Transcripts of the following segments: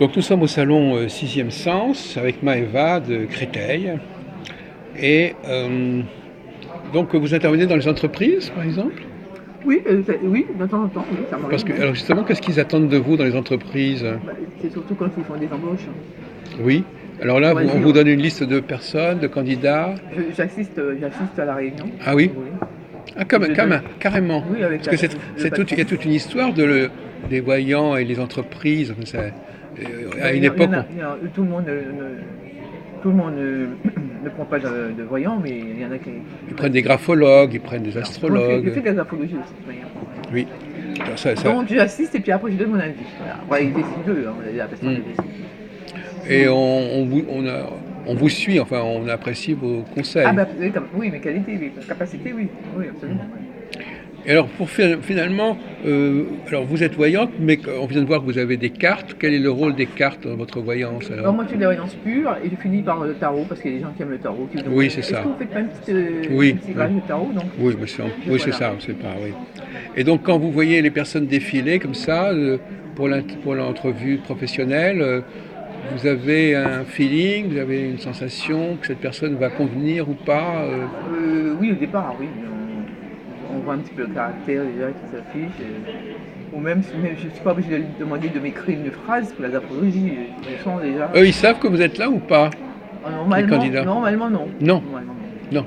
Donc nous sommes au salon Sixième Sens avec Maëva de Créteil. Et donc vous intervenez dans les entreprises, par exemple? Oui, oui, de temps en temps, oui, ça Parce m'arrive, que, oui. alors justement, qu'est-ce qu'ils attendent de vous dans les entreprises? Bah, c'est surtout quand ils font des embauches. Oui. Alors là, on vous Choisir. donne une liste de personnes, de candidats. J'assiste à la réunion, Ah si oui? vous voulez. Ah, Et je donne, carrément. oui, avec Parce que le il patron. y a toute une histoire des voyants et les entreprises. Enfin, à Ben, une époque, tout le monde ne prend pas de voyant, mais il y en a qui. ils Ouais, prennent des graphologues, ils prennent des alors, moi, je astrologues. fais de la graphologie aussi, de toute manière. Oui. Alors Donc, j'assiste et puis après, je donne mon avis. Voilà. Ouais, il décide d'eux, hein, la personne hmm. le décide. Et on vous suit, enfin, on apprécie vos Ah, conseils. bah, oui, oui, mes qualités, oui, mes capacités, oui. Oui, absolument. Oui. Et alors, finalement, alors vous êtes voyante, mais on vient de voir que vous avez des cartes. Quel est le rôle des cartes dans votre voyance Alors alors? moi je fais de la voyance pure et je finis par le tarot parce qu'il y a des gens qui aiment le tarot qui me demandent Oui, c'est est-ce ça. que vous faites pas un Oui, petit oui. tirage de tarot donc Oui, mais oui, c'est voilà. ça, c'est pas, oui. Et donc, quand vous voyez les personnes défiler comme ça, pour l'entrevue professionnelle, vous avez un feeling, vous avez une sensation que cette personne va convenir ou pas Oui au départ oui on voit un petit peu le caractère déjà qui s'affiche ou même si je ne suis pas obligée de lui demander de m'écrire une phrase pour la graphologie je sens déjà. Eux, ils savent que vous êtes là ou pas, les candidats? Normalement non. Non, Normalement non. non.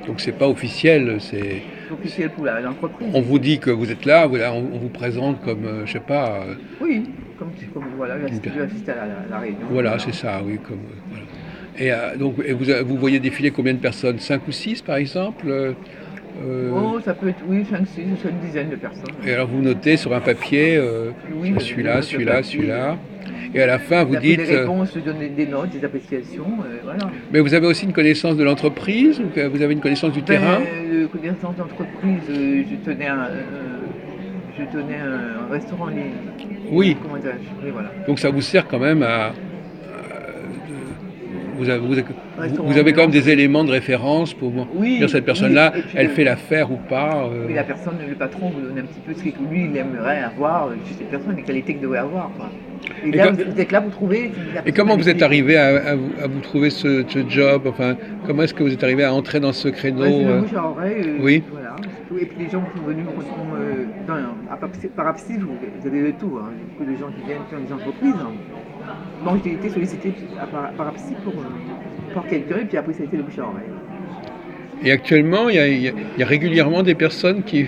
Donc c'est pas officiel, C'est officiel pour l'entreprise. on vous dit que vous êtes là, voilà, on vous présente comme, je sais pas, Oui comme voilà une je vais assister à la réunion voilà, voilà. c'est ça, oui, comme, voilà. Et donc, et vous voyez défiler combien de personnes? 5 ou 6 par exemple? Oh ça peut être oui 5 6 ou une dizaine de personnes. Et alors vous notez sur un papier, Oui, je celui-là, note le celui-là, papier. celui-là. Et à la fin, vous D'après les dites, réponses, je donne des notes, des appréciations, voilà. mais vous avez aussi une connaissance de l'entreprise, ou que vous avez une connaissance du terrain? Ben, connaissance d'entreprise, je tenais un restaurant en ligne. Oui. Comment dirais-je? Oui, voilà. Donc ça vous sert quand même vous Restaurant avez quand même ambulant. des éléments de référence pour dire cette Oui, personne-là, et puis elle fait l'affaire ou pas. oui, la personne, le patron vous donne un petit peu ce que lui, il aimerait avoir chez cette personne, les qualités qu'il devrait avoir, quoi. Et Et, là, vous êtes là pour trouver si la et personne comment a les vous êtes qualités. arrivé à vous trouver ce job? Enfin, comment est-ce que vous êtes arrivé à entrer dans ce Ouais, c'est créneau le bouche à oreille, Oui, voilà, c'est tout. Et puis les gens qui sont venus par Apsis, vous avez le tout, hein. Beaucoup de gens qui viennent dans les entreprises. Hein. Bon, j'ai été sollicité par Apsis pour quelqu'un, et puis après ça a été le bouche à oreille. et actuellement, il y a régulièrement des personnes qui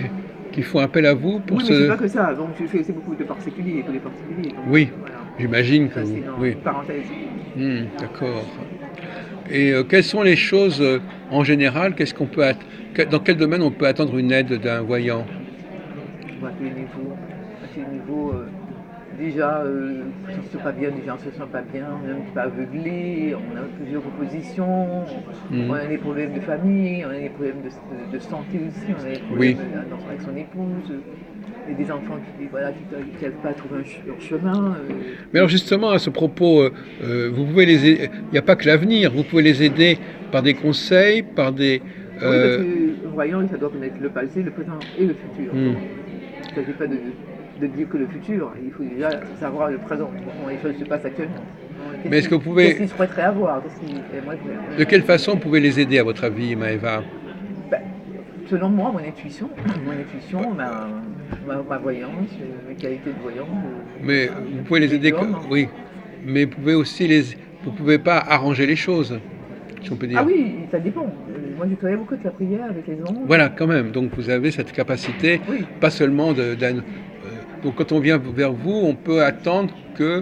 font appel à vous pour Oui, mais c'est ce... pas que ça, donc je fais aussi beaucoup de particuliers, pour les particuliers. Donc, Oui, voilà. j'imagine que Ça, c'est vous... Oui, une parenthèse. d'accord. Et quelles sont les choses en général, dans quel domaine on peut attendre une aide d'un voyant? Bon, à tous les niveaux. À tous les niveaux déjà, on ne se sent pas bien, déjà on ne se sent pas bien, on est un petit peu aveuglé, on a plusieurs oppositions, on Hmm. a des problèmes de famille, on a des problèmes de santé aussi, on a des Oui. problèmes avec son épouse, et des enfants qui voilà, qui n'arrivent pas à trouver leur chemin. Mais alors justement, à ce propos, vous pouvez il n'y a pas que l'avenir, vous pouvez les aider par des conseils, par des... Oui, parce euh, que voyant, ça doit connaître le passé, le présent et le futur. hmm. Donc, il ne s'agit pas de dire que le futur, il faut déjà savoir le présent, comment les choses se passent actuellement. Mais est-ce que vous Qu'est-ce pouvez... qu'ils souhaiteraient avoir, qu'est-ce qu'ils aimeraient faire. De quelle façon vous pouvez les aider, à votre avis, Maëva? Ben, selon moi, mon intuition ma voyance, mes qualités de voyance, Mais vous pouvez les aider, médium. oui. Mais vous pouvez aussi vous pouvez pas arranger les choses, si on peut Ah dire. oui, ça dépend. Moi, je travaille beaucoup de la prière avec les anges. Voilà, quand même. Donc vous avez cette capacité, Oui, pas seulement donc quand on vient vers vous, on peut attendre que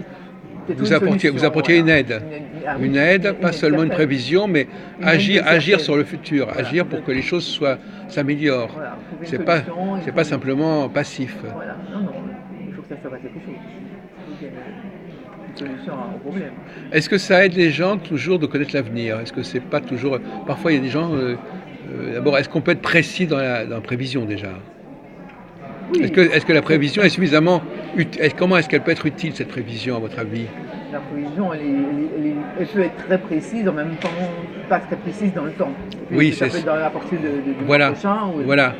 c'est une vous solution, apportiez voilà. une aide. Ah oui, Une aide, pas une aide seulement une certaine. prévision, mais Une aide agir certaine. sur le futur, Voilà, agir pour que les choses s'améliorent. voilà, trouver une C'est pas, solution, il c'est faut. pas simplement passif. Voilà, non, il faut que ça serve à quelque chose. Il faut qu'il y ait une solution au problème. Est-ce que ça aide les gens toujours de connaître l'avenir? Est-ce que c'est pas toujours... Parfois, il y a des gens... d'abord, est-ce qu'on peut être précis dans la prévision déjà? Oui, Est-ce que la prévision est suffisamment... Comment est-ce qu'elle peut être utile, cette prévision, à votre avis? la prévision, elle peut être très précise, en même temps pas très précise dans le temps. Oui, Ça peut être à partir du mois Voilà, prochain, voilà.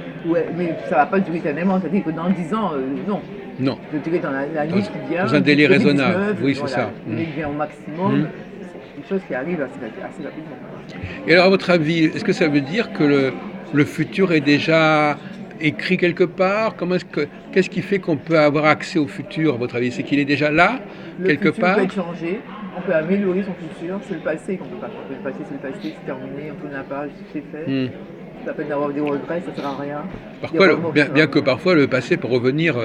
mais ça ne va pas durer éternellement. C'est-à-dire que dans 10 ans, non. Non. Je dirais dans la nuit qui vient. Dans un délai le raisonnable. 19, Oui, c'est voilà, ça. Le délai qui vient au maximum. C'est quelque chose qui arrive assez rapidement. Et alors, à votre avis, est-ce que ça veut dire que le futur est déjà écrit quelque part? Qu'est-ce qui fait qu'on peut avoir accès au futur, à votre avis? C'est qu'il est déjà là, Le quelque futur part? peut être changé, on peut améliorer son futur. C'est le passé qu'on peut pas changer. Le passé, c'est le passé, c'est terminé, on tourne la page, c'est fait. Hmm. Ça peut d'avoir des regrets, ça sert à rien. Parfois, Des remords, bien que parfois le passé peut revenir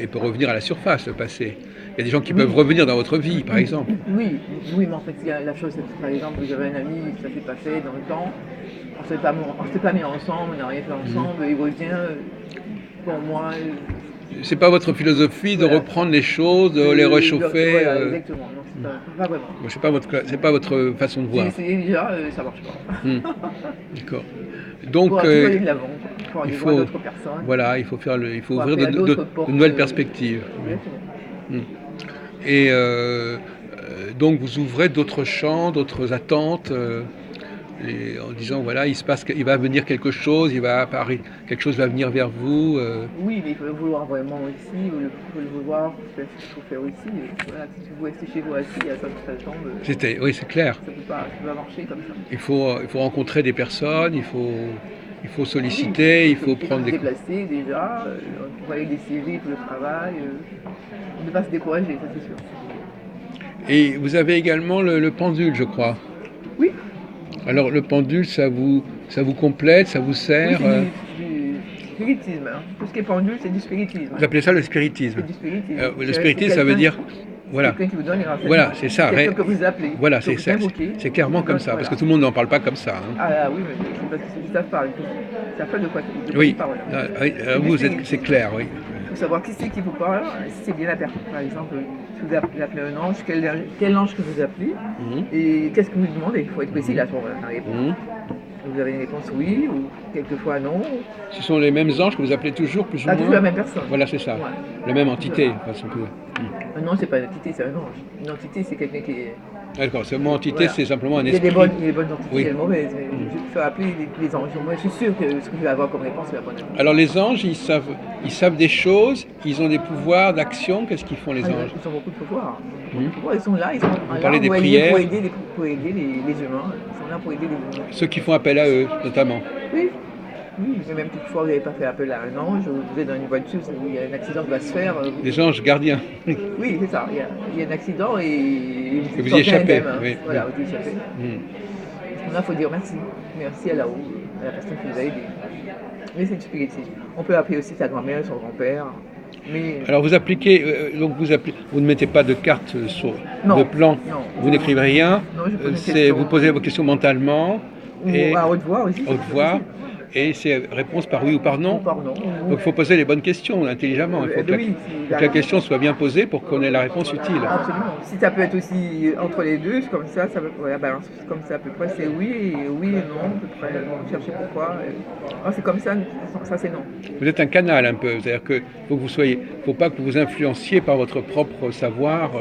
il peut revenir à la surface, le passé. Il y a des gens qui peuvent revenir dans votre vie, par exemple. Oui, oui, mais en fait, la chose, c'est que, par exemple, vous avez un ami, ça s'est pas fait dans le temps, on s'est pas mis ensemble, on n'a rien fait ensemble, il revient, pour moi... C'est pas votre philosophie de Voilà. reprendre les choses, de les réchauffer. Voilà, exactement. Non, pas vraiment. Bon, c'est pas votre façon de J'ai voir. essayé déjà, ça marche pas. D'accord. Donc, Pour aller de l'avant, pour aller il voir faut, d'autres personnes. voilà, il faut Pour ouvrir appeler à d'autres portes, de nouvelles perspectives. Exactement. Et donc vous ouvrez d'autres champs, d'autres attentes, en disant voilà, il va venir quelque chose, quelque chose va venir vers vous. Oui, mais il faut le vouloir vraiment aussi, il faut le vouloir, faire ce qu'il faut faire aussi. Voilà, si vous restez chez vous assis, ça tombe. Oui, c'est clair. Ça peut pas marcher comme ça. Il faut rencontrer des personnes, il faut solliciter, il faut prendre des... déplacer déjà, envoyer des CV pour le travail, ne pas se décourager, ça c'est sûr. Et vous avez également le pendule, je crois. Oui. Alors le pendule, ça vous complète, ça vous sert? Oui, c'est du spiritisme. Hein. Tout ce qui est pendule, c'est du spiritisme. Vous appelez ça le spiritisme? C'est du spiritisme. Le spiritisme, ça veut dire... Voilà. Quelqu'un qui vous donne les renseignements. Voilà, c'est ça. Quelqu'un que vous appelez. Voilà, c'est clairement comme ça, parce que tout le monde n'en parle pas comme ça. Hein. Ah oui, mais c'est parce qu'ils savent pas. Ils savent pas de quoi oui. Parle. Vous, c'est clair, oui. Il faut savoir qui c'est qui vous parle, si c'est bien la personne. Par exemple, si vous appelez un ange, quel ange que vous appelez, et qu'est-ce que vous demandez. Il faut être précis là sur la réponse. Vous avez une réponse oui, ou quelquefois non. Ce sont les mêmes anges que vous appelez toujours, plus ou moins? Toujours la même personne. Voilà, c'est ça. Ouais. La même entité. Un ange, c'est pas une entité, c'est un ange. Une entité, c'est quelqu'un qui est... D'accord, ce mot entité, c'est simplement un esprit. Il y a des bonnes entités, il y a des mauvaises. Je peux appeler les anges. Moi, je suis sûr que ce que je vais avoir comme réponse, c'est la bonne réponse. Alors, les anges, ils savent des choses, ils ont des pouvoirs d'action. Qu'est-ce qu'ils font, les anges? Ils ont beaucoup de pouvoirs. Ils sont là, ils sont Vous parlez des prières. Pour aider les humains. Ils sont là pour aider les humains. Ceux qui font appel à eux, notamment. Oui. Oui, mais même quelquefois, vous n'avez pas fait appel à un ange, vous êtes dans une voiture, il y a un accident qui va se faire. Les anges gardiens. Oui, c'est ça. Il y a un accident et vous y échappez. Oui. Voilà, vous y échappez. Là, il faut dire merci. Merci à là-haut, à la personne qui vous a aidé. Mais c'est du spiritisme. On peut appeler aussi sa grand-mère, son grand-père. Mais... Alors vous appliquez, vous ne mettez pas de carte de plan, vous n'écrivez rien, vous posez vos questions mentalement. Ou à haute voix aussi. Haute voix. Et c'est réponse par oui ou par non. Donc il faut poser les bonnes questions intelligemment. Il faut que la question soit bien posée pour qu'on ait la réponse utile. Absolument. Si ça peut être aussi entre les deux, comme ça la balance comme ça à peu près, c'est oui et non, à peu près. Chercher pourquoi. C'est comme ça c'est non. Vous êtes un canal un peu, c'est-à-dire que faut pas que vous influenciez par votre propre savoir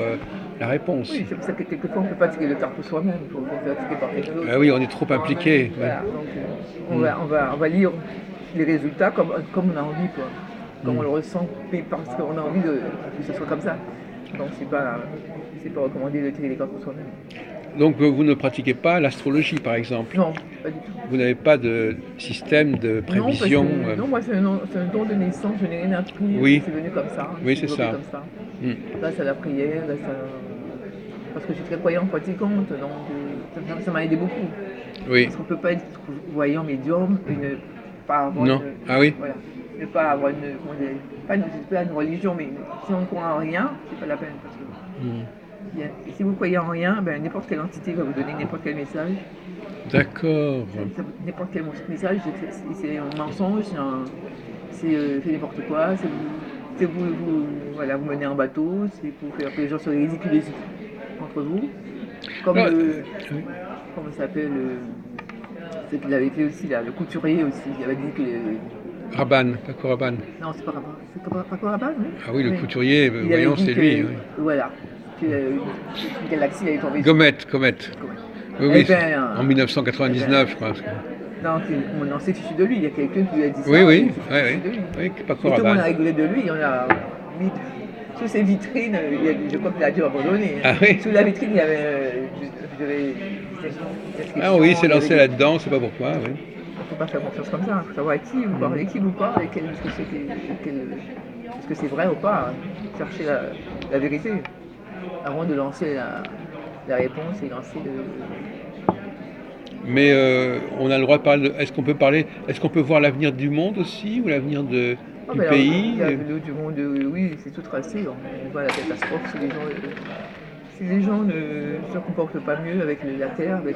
la réponse. Oui, c'est pour ça que quelquefois on ne peut pas tirer le carreau soi-même, il faut faire tirer par quelqu'un d'autre. Oui, on est trop impliqué. Voilà, donc on va lire les résultats comme on a envie, quoi. Comme on le ressent, parce qu'on a envie que ce soit comme ça. Donc c'est pas recommandé de tirer les cartes soi-même. Donc vous ne pratiquez pas l'astrologie, par exemple? Non, pas du tout. Vous n'avez pas de système de prévision? Non, moi c'est un don de naissance, je n'ai rien appris, c'est venu comme ça. Oui, c'est ça. Comme ça. Grâce à la prière, parce que je suis très croyante, pratiquante, donc ça m'a aidé beaucoup. Oui. Parce qu'on ne peut pas être voyant médium et ne pas avoir ne pas avoir pas une religion, mais si on ne croit en rien, c'est pas la peine. Parce que, si vous croyez en rien, n'importe quelle entité va vous donner n'importe quel message. D'accord. N'importe quel message, c'est un mensonge, c'est n'importe quoi, c'est vous menez en bateau, c'est pour faire que les gens se ridiculisent entre vous. Comme comment ça s'appelle ce qu'il avait fait aussi, là, le couturier aussi, il avait dit que... Rabanne, Paco Rabanne. Non, c'est pas Rabanne. C'est Paco Rabanne, oui. Ah oui, le couturier, voyons, c'est lui. Voilà. Une galaxie avait tombé. Comet. Oui, en 1999, je crois. Non, on s'est fichu de lui. Il y a quelqu'un qui lui a dit Oui, ça et oui, il s'est fichu de lui. oui, pas Et tout le monde a Coraval. rigolé de lui. On a mis sous ses vitrines, je crois qu'il a dû abandonner. Ah oui? Sous la vitrine, il y avait des Ah oui, il inscriptions, s'est il y avait lancé des. là-dedans, c'est pas pourquoi, oui. Il ne faut pas faire confiance comme ça. Il faut savoir avec qui vous parlez, est-ce que c'est vrai ou pas. Chercher la vérité avant de lancer la réponse et lancer le. Mais on a le droit de parler. Est-ce qu'on peut parler? Est-ce qu'on peut voir l'avenir du monde aussi ou l'avenir Ah du ben alors, pays? du monde, oui, c'est tout tracé. On voit la catastrophe si les gens ne se comportent pas mieux avec la terre, avec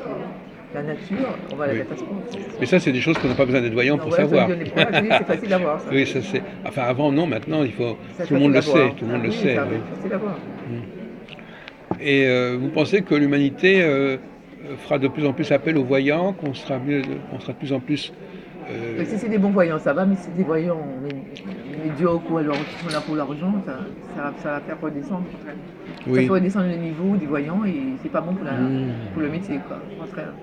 la nature, on voit la Oui. catastrophe. Mais ça, c'est des choses qu'on n'a pas besoin d'être voyant Donc pour voilà, savoir. c'est facile à voir ça. Oui, ça c'est. Enfin, avant, non, maintenant, il faut. C'est Tout le monde facile le à sait. voir. Tout le monde Ah le oui, sait. Oui. c'est facile à voir. Et vous pensez que l'humanité fera de plus en plus appel aux voyants, qu'on sera de plus en plus. Mais si c'est des bons voyants, ça va, mais si c'est des voyants médiocres ou alors qui sont là pour l'argent, ça va faire redescendre. Ça Oui. fait redescendre le niveau des voyants et c'est pas bon pour le métier, quoi. Au contraire.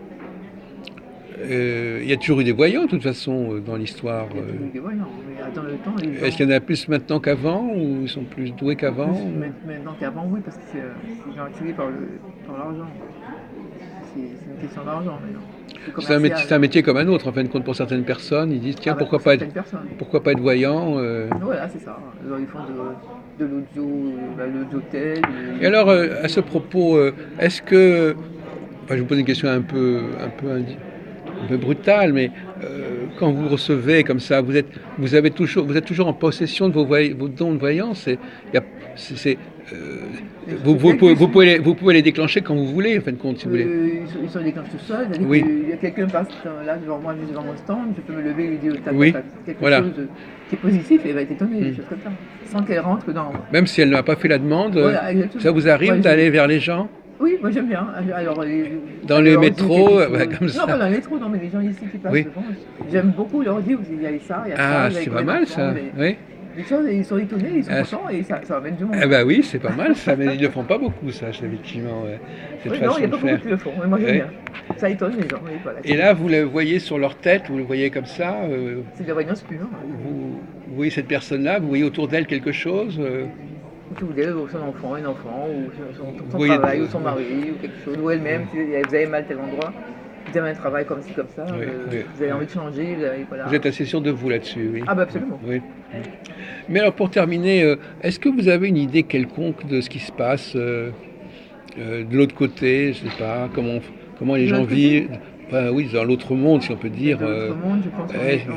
Il y a toujours eu des voyants, de toute façon, dans l'histoire. Il y a toujours eu des voyants, mais dans le temps, les gens. Est-ce qu'il y en a plus maintenant qu'avant, ou ils sont plus doués qu'avant? Maintenant qu'avant, oui, parce que c'est gens attirés par l'argent. C'est une question d'argent maintenant. C'est C'est un commercial. métier comme un autre, en fin de compte, pour certaines personnes. Ils disent, tiens, Ah bah, pour certaines personnes. pourquoi pas être voyant? Voilà, c'est ça. Alors, ils font de l'audiotel. Et alors, à ce propos, est-ce que, enfin, je vous pose une question un peu brutale, mais quand vous recevez comme ça, vous êtes toujours en possession de vos dons de voyance. Il y a- c'est- euh, vous pouvez les déclencher quand vous voulez, en fin de compte, si vous voulez. Ils sont déclenchés tout seuls. C'est-à-dire Oui, qu'il y a quelqu'un passe là devant moi, juste devant mon stand, je peux me lever et lui dire oui, quelque voilà. chose qui est positif et elle va être étonnée, des choses comme ça. Sans qu'elle rentre dans. Même si elle n'a pas fait la demande, Voilà, exactement. ça vous arrive Moi, d'aller vers les gens oui, moi j'aime bien. Alors, dans aller les leur dire métros, quelque chose. comme Non, pas ça? dans les métros, non, mais les gens ici qui passent Oui. devant. J'aime beaucoup leur dire, il y a ça, il y a ça, Ah, vous avez c'est pas combien mal d'enfants, ça. Oui. des choses, et ils sont étonnés, ils sont Ah, contents et ça amène du monde. eh ben oui, c'est pas mal ça, mais ils ne le font pas beaucoup, ça, effectivement, ouais. Cette Oui, non, il n'y façon a de pas beaucoup faire. qui le font, mais moi j'aime Ouais. bien. Ça étonne les gens. Et voilà, Et là, vous le voyez sur leur tête, vous le voyez comme ça, c'est de la voyance pure. vous voyez cette personne-là, vous voyez autour d'elle quelque chose, Autour d'elle, ou son enfant, un enfant, ou son voyez, travail, ou son mari, ou quelque chose, ou elle-même, si vous avez mal tel endroit, vous avez un travail comme ci, comme ça, oui, oui, vous avez oui. envie de changer, voilà. Vous êtes assez sûr de vous là-dessus, oui. Ah bah absolument. Oui. Mais alors pour terminer, est-ce que vous avez une idée quelconque de ce qui se passe de l'autre côté, je sais pas, comment les De gens l'autre côté, vivent, enfin, oui, dans l'autre monde, si on peut dire. de l'autre monde, je pense Eh, qu'on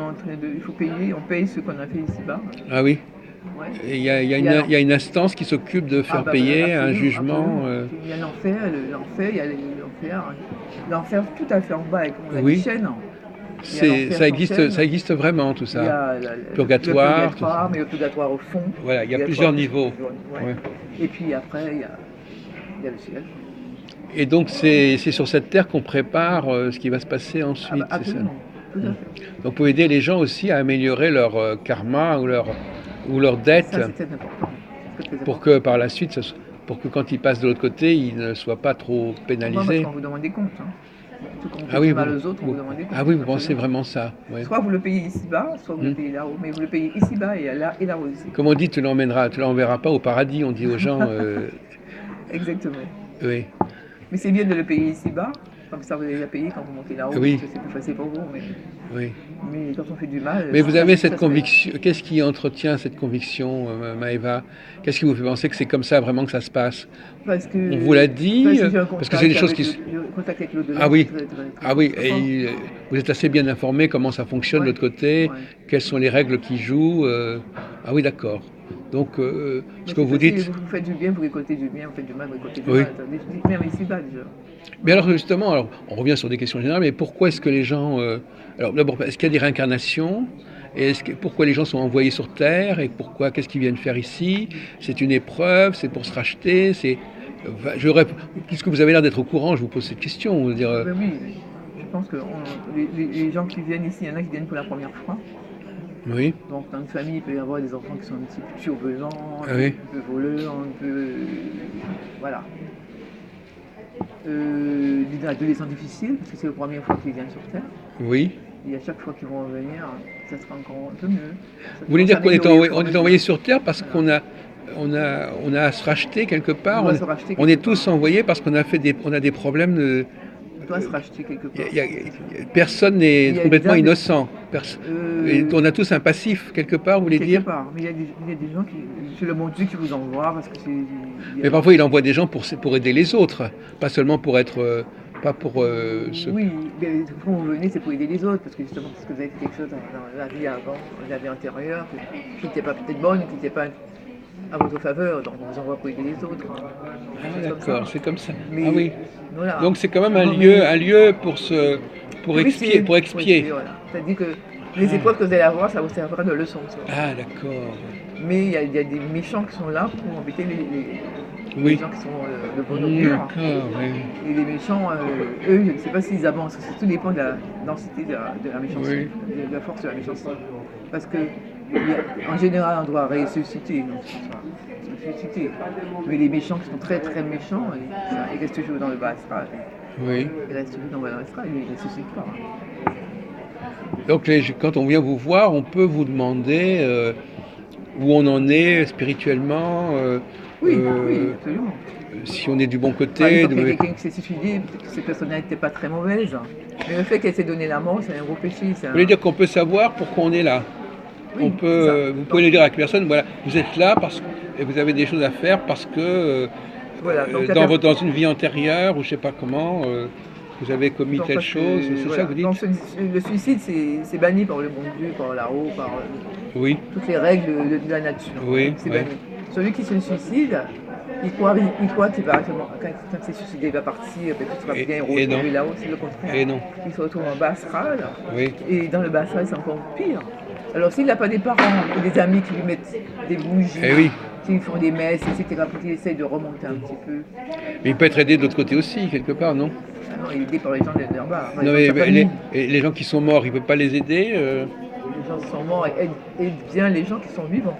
est en train de. Il faut payer, on paye ce qu'on a fait ici-bas. ah oui. Ouais. Et il y a une instance qui s'occupe de Ah faire bah, payer un absolument, jugement. absolument. Il y a l'enfer, il y a l'enfer tout à fait en bas, avec on a des Oui, chaînes. Il y a l'enfer sans chaîne, ça existe vraiment tout il y ça. a le Purgatoire, tout ça. purgatoire, mais le purgatoire au fond. Voilà, il y a Purgatoire plusieurs niveaux. ouais. Ouais. Et puis après, il y a le ciel. Et donc c'est sur cette terre qu'on prépare ce qui va se passer Ah ensuite, bah, c'est ça. absolument, tout à fait. Donc pour aider les gens aussi à améliorer leur karma ou leur dette Ça, c'est très important. C'est très pour important. que par la suite, pour que quand ils passent de l'autre côté, ils ne soient pas trop Pourquoi? Parce pénalisés. qu'on vous demande des comptes. Hein. Tout comme on Ah fait oui, du mal aux autres, on vous demande des comptes. ah oui, vous pensez Absolument. vraiment ça. Ouais. Soit vous le payez ici-bas, soit vous le payez là-haut. Mais vous le payez ici-bas et là-haut aussi. Comme on dit, tu l'enverras pas au paradis, on dit aux gens. Exactement. Oui, Mais c'est bien de le payer ici-bas. Comme ça, vous allez la payer quand vous montez là-haut. Oui. Parce que c'est plus facile pour vous. oui. Mais quand on fait du mal. Mais vous ça, avez ça cette se fait. conviction. Qu'est-ce qui entretient cette conviction, Maëva? Qu'est-ce qui vous fait penser que c'est comme ça vraiment que ça se passe? Parce que, On vous l'a dit, j'ai un parce que c'est des choses qui. contact avec l'au-delà. Ah oui, c'est très, très, ah oui, très fort. et vous êtes assez bien informé comment ça fonctionne de Ouais. l'autre côté, Ouais. quelles sont les règles qui jouent. Ah oui, d'accord. Donc, ce Mais que c'est vous facile, dites. vous faites du bien, vous récoltez du bien, vous faites du mal, vous récoltez du Oui. mal. Même ici-bas déjà. Mais alors justement, alors, on revient sur des questions générales, mais pourquoi est-ce que les gens... alors d'abord, est-ce qu'il y a des réincarnations? Et pourquoi les gens sont envoyés sur Terre? Et pourquoi, qu'est-ce qu'ils viennent faire ici? C'est une épreuve? C'est pour se racheter? Puisque vous avez l'air d'être au courant, je vous pose cette question. Je veux dire, Ben oui, je pense que les gens qui viennent ici, il y en a qui viennent pour la première fois. oui, Donc dans une famille, il peut y avoir des enfants qui sont un petit peu turbulents, Ah oui. un peu voleurs, un peu. Voilà. Des adolescents difficiles, parce que c'est la première fois qu'ils viennent sur Terre. Oui. Et à chaque fois qu'ils vont revenir, ça sera encore un peu mieux. Vous voulez dire qu'on est envoyé, envoyé sur Terre parce voilà. on a à se racheter quelque On part. doit se racheter On quelque est tous part. envoyés parce qu'on a on a des problèmes. On doit se racheter quelque part. Personne Mais n'est il y a complètement des innocent. Et on a tous un passif quelque part, vous voulez quelque dire? part. Mais il y a des gens qui. C'est le bon Dieu qui vous envoie parce que c'est. Mais parfois, il envoie des gens pour aider les autres, pas seulement pour être, pas pour Oui, mais quand vous venez, c'est pour aider les autres, parce que justement, parce que vous avez fait quelque chose dans la vie avant, la vie antérieure, qui n'était pas peut-être bonne, qui n'était pas à votre faveur, donc on vous envoie pour aider les autres. Ah d'accord, c'est comme ça. Mais Ah oui. voilà. Donc c'est quand même Non, mais un lieu pour expier. voilà. C'est-à-dire que les épreuves que vous allez avoir, ça vous servira de leçon. Ça. Ah d'accord. Mais il y a des méchants qui sont là pour embêter les Oui. gens qui sont de bonne augure. D'accord, oui. Et les méchants, eux, je ne sais pas s'ils avancent. Tout dépend de la densité de la méchanceté, Oui. de la force de la méchanceté. Parce que, en général, on doit ressusciter. Donc, ressusciter. Mais les méchants qui sont très très méchants, ils restent toujours dans le bas astral. Oui. Ils restent toujours dans le bas astral, ils ne ressuscitent pas. Donc quand on vient vous voir, on peut vous demander où on en est spirituellement, Oui, absolument. si on est du bon Par côté. exemple, il y a quelqu'un qui s'est suicidé, peut-être que cette personne n'était pas très mauvaise. Mais le fait qu'elle s'est donné la mort, c'est un gros péché. Vous voulez dire qu'on peut savoir pourquoi on est là? Oui, On peut, vous pouvez le dire à la personne, voilà, vous êtes là et vous avez des choses à faire parce que voilà, donc dans une vie antérieure ou je sais pas comment, vous avez commis telle chose, c'est voilà. ça que vous dites? Donc, le suicide, c'est banni par le bon Dieu, par là-haut, par Oui, toutes les règles de la nature. oui, C'est oui. banni. Celui qui se suicide, il croit qu'il va, quand il s'est suicidé, il va partir, tout sera bien Et retrouvé non. là-haut, c'est le contraire. Et non. Il se retrouve en bas astral, Oui, et dans le bas astral, c'est encore pire. Alors, s'il n'a pas des parents ou des amis qui lui mettent des bougies, eh oui. qui font des messes, etc., pour qu'il essaye de remonter un petit peu. Mais il peut être aidé de l'autre côté aussi, quelque part, non? Ah non, il est aidé par les gens de là-bas, par les Non, gens de sa famille. les gens qui sont morts, il ne peut pas les aider Les gens qui sont morts aident bien les gens qui sont vivants.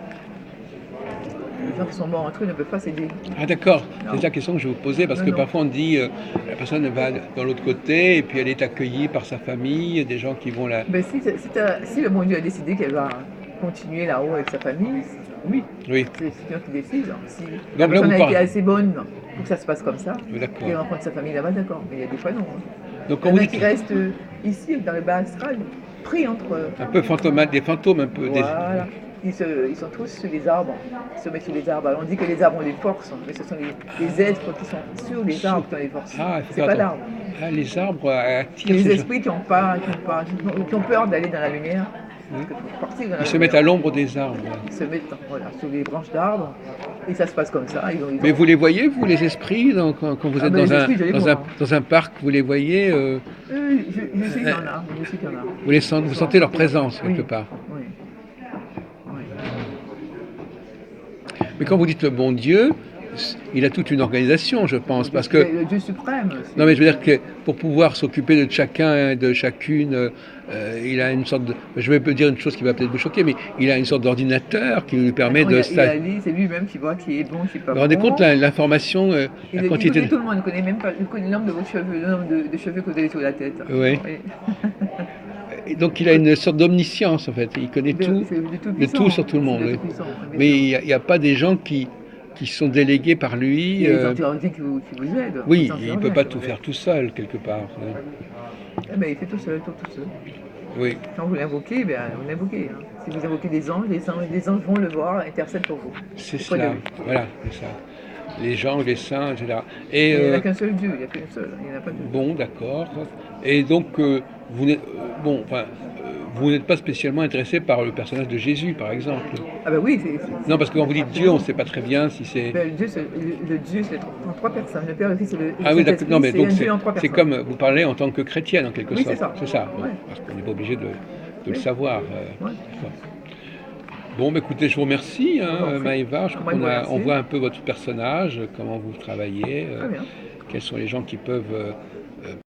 Les gens qui sont morts entre eux ne peuvent pas s'aider. Ah d'accord, Non. c'est la question que je vous posais, parce que Non. parfois on dit la personne va dans l'autre côté et puis elle est accueillie par sa famille, des gens qui vont la... Ben, si le bon Dieu a décidé qu'elle va continuer là-haut avec sa famille, oui, Oui, c'est le Seigneur qui décide. Si la donc là personne vous a été parlez... assez bonne pour que ça se passe comme ça, D'accord. qu'elle rencontre sa famille là-bas, d'accord. Mais il y a des fois non. Donc Il quand y en vous a dites qui restent ici, dans le bas astral, pris entre... un peu fantomatique, des fantômes un peu... Voilà. Ils sont tous sur les arbres. Ils se mettent sur les arbres. Alors, on dit que les arbres ont des forces, mais ce sont les êtres qui sont sur les arbres qui ont des forces. Ah, C'est pas l'arbre. Ah, les arbres attirent Les ces gens. esprits qui ont peur d'aller dans la lumière, parce que pour partir dans la Ils se lumière, mettent à l'ombre des arbres. ils se mettent voilà, sur les branches d'arbres, et ça se passe comme ça. Mais vous les voyez, vous, les esprits, quand vous êtes mais les esprits, je les vois. dans un parc, vous les voyez, Je sais qu'il y en a. Je sais qu'il y en a. vous sentez leur présence quelque Oui. part. Oui. Oui. Mais quand vous dites le bon Dieu, il a toute une organisation, je pense, parce que... Le Dieu suprême. Non, mais je veux dire que pour pouvoir s'occuper de chacun, de chacune, il a une sorte de... Je vais dire une chose qui va peut-être vous choquer, mais il a une sorte d'ordinateur qui lui permet de... C'est lui-même qui voit qui est bon, qui est pas Vous bon. vous rendez compte l'information, la Il quantité connaît tout le monde, il connaît même pas, il connaît le nombre de vos cheveux, le nombre de cheveux que vous avez sur la tête. Oui. Et donc il a une sorte d'omniscience en fait, il connaît tout, de tout sur tout le monde. Oui. Mais il n'y a pas des gens qui sont délégués par lui. Il y a les anti-organiques qui vous aident. Oui, il ne peut pas tout faire tout seul quelque part. Eh ben, il fait tout seul, tout seul. Oui. Quand vous l'invoquez, vous l'invoquez. Hein. Si vous invoquez des anges vont le voir, intercèdent pour vous. C'est cela, voilà, c'est ça. Les gens, les saints, etc. Et, il n'y en a qu'un seul Dieu, il n'y a qu'un seul, il n'y en a pas deux. Bon, d'accord. Et donc, vous n'êtes pas spécialement intéressé par le personnage de Jésus, par exemple. Ah ben oui, non, parce que quand vous dites Dieu, on ne sait pas très bien si c'est... Ben, le Dieu, c'est en trois personnes. Le Père, le Fils et le Ah oui, d'accord. Non, mais donc c'est comme vous parlez en tant que chrétienne, en quelque sorte. Oui, c'est ça. C'est ça, Ouais. parce qu'on n'est pas obligé de le savoir. Ouais. Bon, bah, écoutez, je vous remercie, Maëva. Je crois qu'on voit un peu votre personnage, comment vous travaillez, quels sont les gens qui peuvent